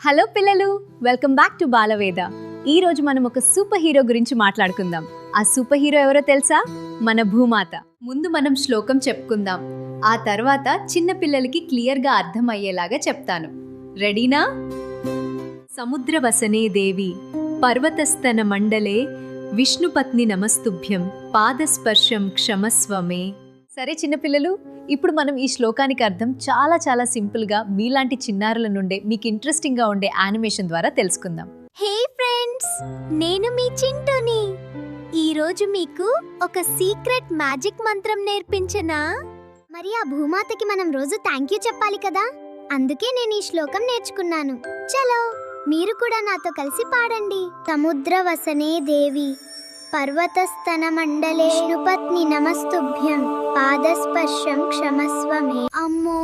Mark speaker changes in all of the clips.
Speaker 1: Hello పిల్లలు, welcome back to బాలవేద. ఈ రోజు మనం ఒక సూపర్ హీరో గురించి మాట్లాడుకుందాం. ఆ సూపర్ హీరో ఎవరో తెలుసా? మన భూమాత. ముందు మనం శ్లోకం చెప్పుకుందాం. ఆ తర్వాత చిన్న పిల్లలకి క్లియర్ గా అర్థం అయ్యేలాగా చెప్తాను. రెడీనా? సముద్రవసనే దేవి పర్వతస్తన మండలే విష్ణుపత్ని నమస్తుభ్యం పాదస్పర్శం క్షమస్వమే. సరే చిన్నపిల్లలు, ఇప్పుడు మనం ఈ శ్లోకానికి అర్థం చాలా చాలా సింపుల్గా మీలాంటి చిన్నారుల నుండే మీకు ఇంట్రెస్టింగ్గా ఉండే యానిమేషన్ ద్వారా తెలుసుకుందాం.
Speaker 2: హే ఫ్రెండ్స్, నేను మీ చింటూని. ఈరోజు మీకు ఒక సీక్రెట్ మ్యాజిక్ మంత్రం నేర్పించనా? మరి ఆ భూమాతకి మనం రోజు థ్యాంక్ యూ చెప్పాలి కదా, అందుకే నేను ఈ శ్లోకం నేర్చుకున్నాను. చలో మీరు కూడా నాతో కలిసి పాడండి. సముద్రవసనే దేవి పర్వతస్తన మండలే విష్ణుపత్ని నమస్తుభ్యం పాదస్పర్శం క్షమస్వమే. అమ్మో,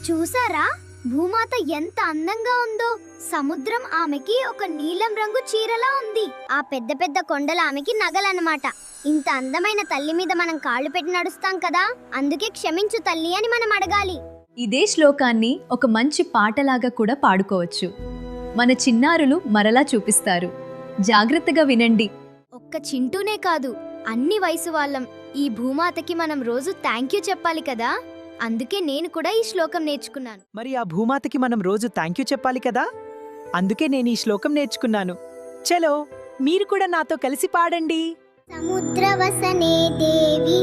Speaker 2: చూసారా భూమాత ఎంత అందంగా ఉందో? సముద్రం ఆమెకి ఒక నీలం రంగు చీరలా ఉంది. ఆ పెద్ద పెద్ద కొండలు ఆమెకి నగలన్నమాట. ఇంత అందమైన తల్లి మీద మనం కాళ్ళు పెట్టి నడుస్తాం కదా, అందుకే క్షమించు తల్లి అని మనం అడగాలి.
Speaker 1: ఇదే శ్లోకాన్ని ఒక మంచి పాటలాగా కూడా పాడుకోవచ్చు. మన చిన్నారులు మరలా చూపిస్తారు. జాగ్రత్తగా వినండి.
Speaker 2: ఒక్క చింటూనే కాదు, అన్ని వయసు వాళ్ళం ఈ భూమాతకి మనం రోజు థ్యాంక్ యూ చెప్పాలి కదా, అందుకే నేను కూడా ఈ శ్లోకం నేర్చుకున్నాను.
Speaker 3: మరి ఆ భూమాతకి మనం రోజు థ్యాంక్ యూ చెప్పాలి కదా, అందుకే నేను ఈ శ్లోకం నేర్చుకున్నాను. చలో మీరు కూడా నాతో కలిసి పాడండి.
Speaker 2: సముద్రవసనే దేవి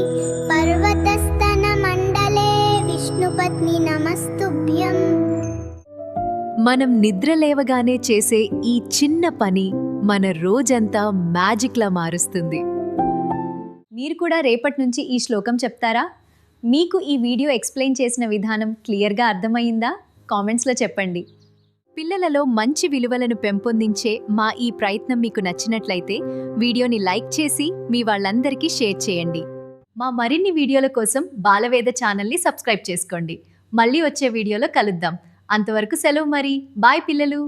Speaker 2: పర్వతస్తన మండలే విష్ణుపత్ని నమస్తుభ్యం.
Speaker 1: మనం నిద్ర లేవగానే చేసే ఈ చిన్న పని మన రోజంతా మ్యాజిక్లా మారుస్తుంది. మీరు కూడా రేపటి నుంచి ఈ శ్లోకం చెప్తారా? మీకు ఈ వీడియో ఎక్స్ప్లెయిన్ చేసిన విధానం క్లియర్గా అర్థమైందా? కామెంట్స్లో చెప్పండి. పిల్లలలో మంచి విలువలను పెంపొందించే మా ఈ ప్రయత్నం మీకు నచ్చినట్లయితే వీడియోని లైక్ చేసి మీ వాళ్ళందరికీ షేర్ చేయండి. మా మరిన్ని వీడియోల కోసం బాలవేద ఛానల్ని సబ్స్క్రైబ్ చేసుకోండి. మళ్ళీ వచ్చే వీడియోలో కలుద్దాం. అంతవరకు సెలవు మరి. బాయ్ పిల్లలు.